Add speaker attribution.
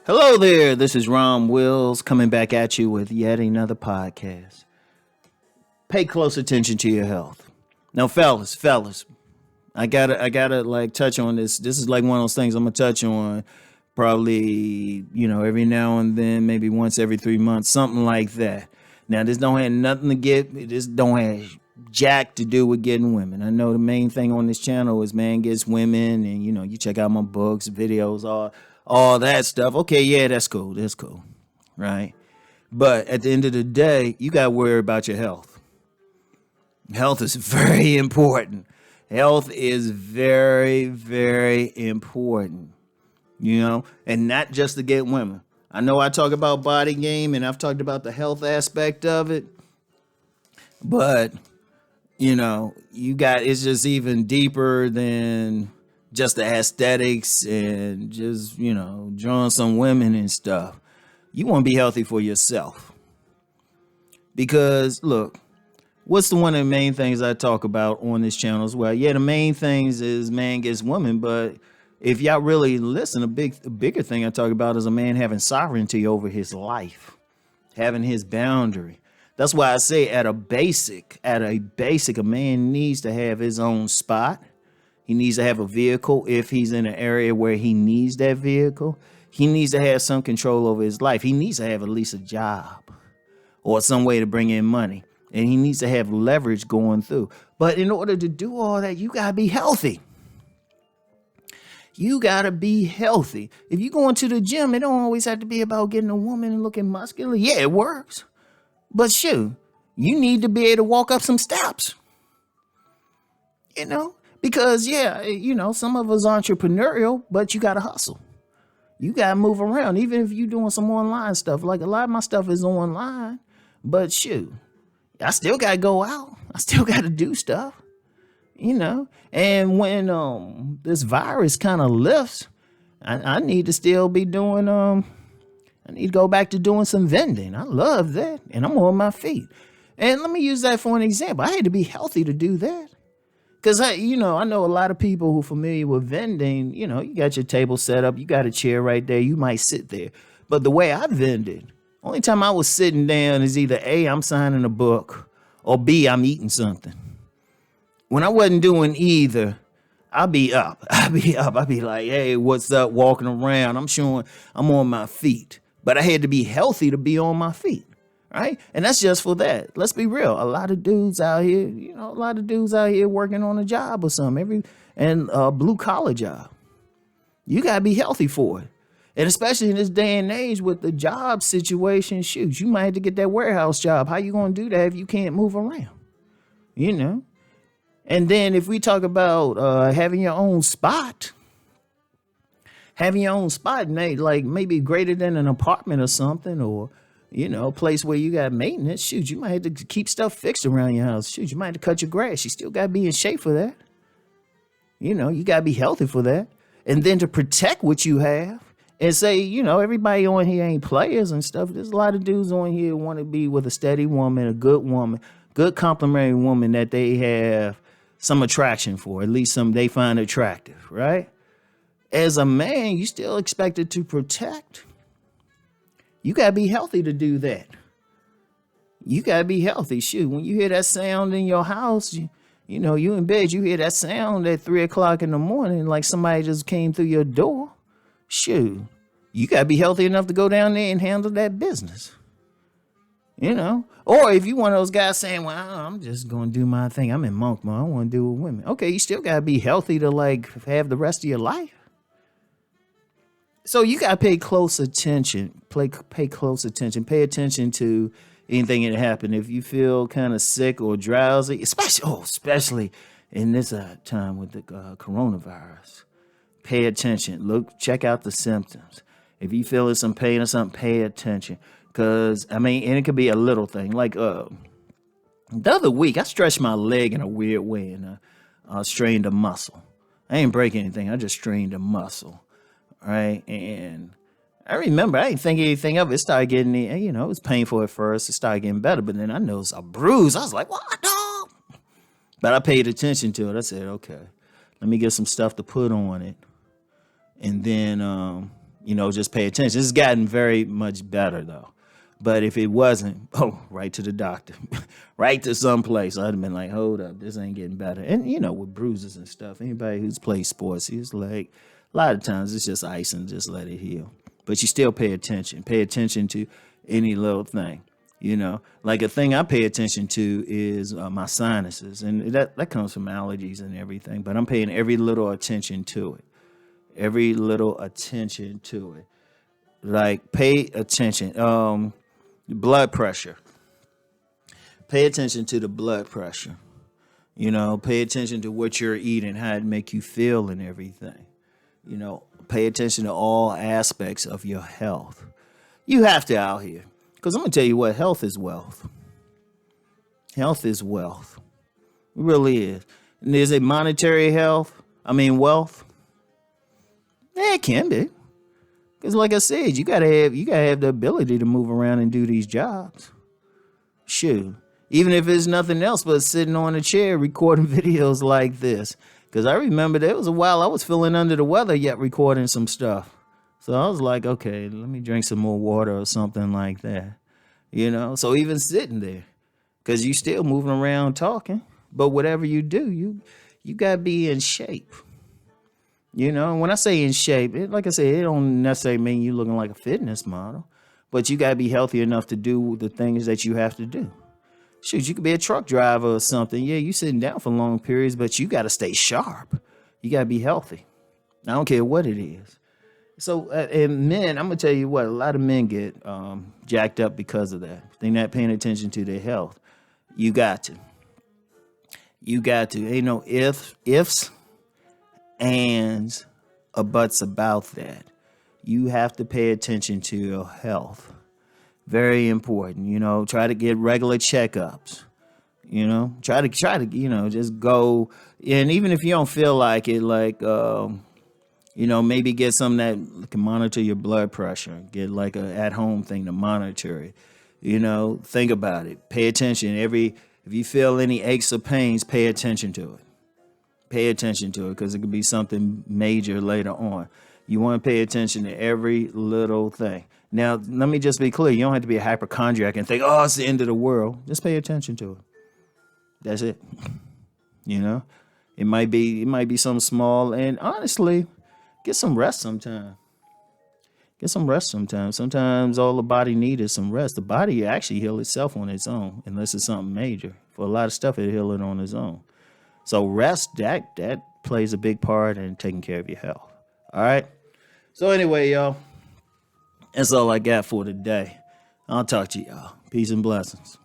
Speaker 1: Hello there, this is Rom Wills coming back at you with yet another podcast. Pay close attention to your health. Now, fellas, I gotta like touch on this. This is like one of those things I'm gonna touch on probably, every now and then, maybe once every 3 months, something like that. Now, this don't have nothing to get, this don't have jack to do with getting women. I know the main thing on this channel is man gets women, and you check out my books, videos, all that stuff. Okay, yeah, that's cool. That's cool. Right? But at the end of the day, you got to worry about your health. Health is very important. Health is very, very important, and not just to get women. I know I talk about body game and I've talked about the health aspect of it, but it's just even deeper than just the aesthetics and just, drawing some women and stuff. You want to be healthy for yourself. Because, look, what's one of the main things I talk about on this channel as well? Yeah, the main things is man gets woman, but if y'all really listen, a bigger thing I talk about is a man having sovereignty over his life, having his boundary. That's why I say at a basic, a man needs to have his own spot. He needs to have a vehicle if he's in an area where he needs that vehicle. He needs to have some control over his life. He needs to have at least a job or some way to bring in money. And he needs to have leverage going through. But in order to do all that, you got to be healthy. You got to be healthy. If you go into the gym, it don't always have to be about getting a woman and looking muscular. Yeah, it works. But shoot, you need to be able to walk up some steps. Because, some of us are entrepreneurial, but you got to hustle. You got to move around, even if you're doing some online stuff. Like a lot of my stuff is online, but shoot, I still got to go out. I still got to do stuff, And when this virus kind of lifts, I need to still be doing, I need to go back to doing some vending. I love that, and I'm on my feet. And let me use that for an example. I had to be healthy to do that. Because, I know a lot of people who are familiar with vending, you got your table set up, you got a chair right there, you might sit there. But the way I vended, only time I was sitting down is either A, I'm signing a book, or B, I'm eating something. When I wasn't doing either, I'd be up. I'd be like, hey, what's up, walking around. I'm showing I'm on my feet. But I had to be healthy to be on my feet. Right? And that's just for that. Let's be real. A lot of dudes out here, working on a job or something, blue collar job. You got to be healthy for it. And especially in this day and age with the job situation, shoot, you might have to get that warehouse job. How you going to do that if you can't move around? And then if we talk about having your own spot, maybe greater than an apartment or something, or a place where you got maintenance. Shoot, you might have to keep stuff fixed around your house. Shoot, you might have to cut your grass. You still got to be in shape for that. You got to be healthy for that. And then to protect what you have and say, everybody on here ain't players and stuff. There's a lot of dudes on here who want to be with a steady woman, good complimentary woman that they have some attraction for, at least some they find attractive, right? As a man, you still expected to protect. You got to be healthy to do that. You got to be healthy. Shoot, when you hear that sound in your house, you in bed, you hear that sound at 3:00 in the morning, like somebody just came through your door. Shoot, you got to be healthy enough to go down there and handle that business. Or if you one of those guys saying, well, I'm just going to do my thing. I'm in monk mode. I want to do with women. Okay, you still got to be healthy to have the rest of your life. So you got to pay close attention. Pay close attention. Pay attention to anything that happened. If you feel kind of sick or drowsy, especially in this time with the coronavirus, pay attention. Check out the symptoms. If you feeling some pain or something, pay attention. Because, and it could be a little thing. Like the other week, I stretched my leg in a weird way and strained a muscle. I ain't break anything. I just strained a muscle. Right. And I remember I didn't think anything of it. It started getting, it was painful at first. It started getting better. But then I noticed a bruise. I was like, what? No. But I paid attention to it. I said, okay, let me get some stuff to put on it. And then, Just pay attention. It's gotten very much better though. But if it wasn't, right to the doctor, right to someplace, I'd have been like, hold up, this ain't getting better. And, with bruises and stuff, anybody who's played sports, it's like, a lot of times it's just ice and just let it heal. But you still pay attention. Pay attention to any little thing. Like a thing I pay attention to is my sinuses. And that comes from allergies and everything. But I'm paying every little attention to it. Every little attention to it. Like, pay attention. Blood pressure. Pay attention to the blood pressure. Pay attention to what you're eating, how it make you feel and everything. Pay attention to all aspects of your health. You have to out here. Because I'm going to tell you what, health is wealth. Health is wealth. It really is. And is it monetary wealth? Yeah, it can be. Because like I said, you gotta have the ability to move around and do these jobs. Shoot. Even if it's nothing else but sitting on a chair recording videos like this. Because I remember there was a while I was feeling under the weather yet recording some stuff. So I was like, okay, let me drink some more water or something like that. So even sitting there, because you still moving around talking. But whatever you do, you got to be in shape. When I say in shape, like I said, it don't necessarily mean you looking like a fitness model. But you got to be healthy enough to do the things that you have to do. Shoot, you could be a truck driver or something. Yeah, you sitting down for long periods, but you got to stay sharp. You got to be healthy. I don't care what it is. So, and men, I'm going to tell you what, a lot of men get jacked up because of that. They're not paying attention to their health. You got to. Ain't no ifs, ands, or buts about that. You have to pay attention to your health. Very important. Try to get regular checkups. Try to, just go. And even if you don't feel like it, maybe get something that can monitor your blood pressure. Get like a at-home thing to monitor it. Think about it. Pay attention. If you feel any aches or pains, pay attention to it. Pay attention to it because it could be something major later on. You want to pay attention to every little thing. Now, let me just be clear. You don't have to be a hypochondriac and think, it's the end of the world. Just pay attention to it. That's it. It might be something small. And honestly, get some rest sometime. Sometimes all the body needs is some rest. The body actually heal itself on its own, unless it's something major. For a lot of stuff, it heal it on its own. So rest, that plays a big part in taking care of your health. All right? So anyway, y'all, that's all I got for today. I'll talk to y'all. Peace and blessings.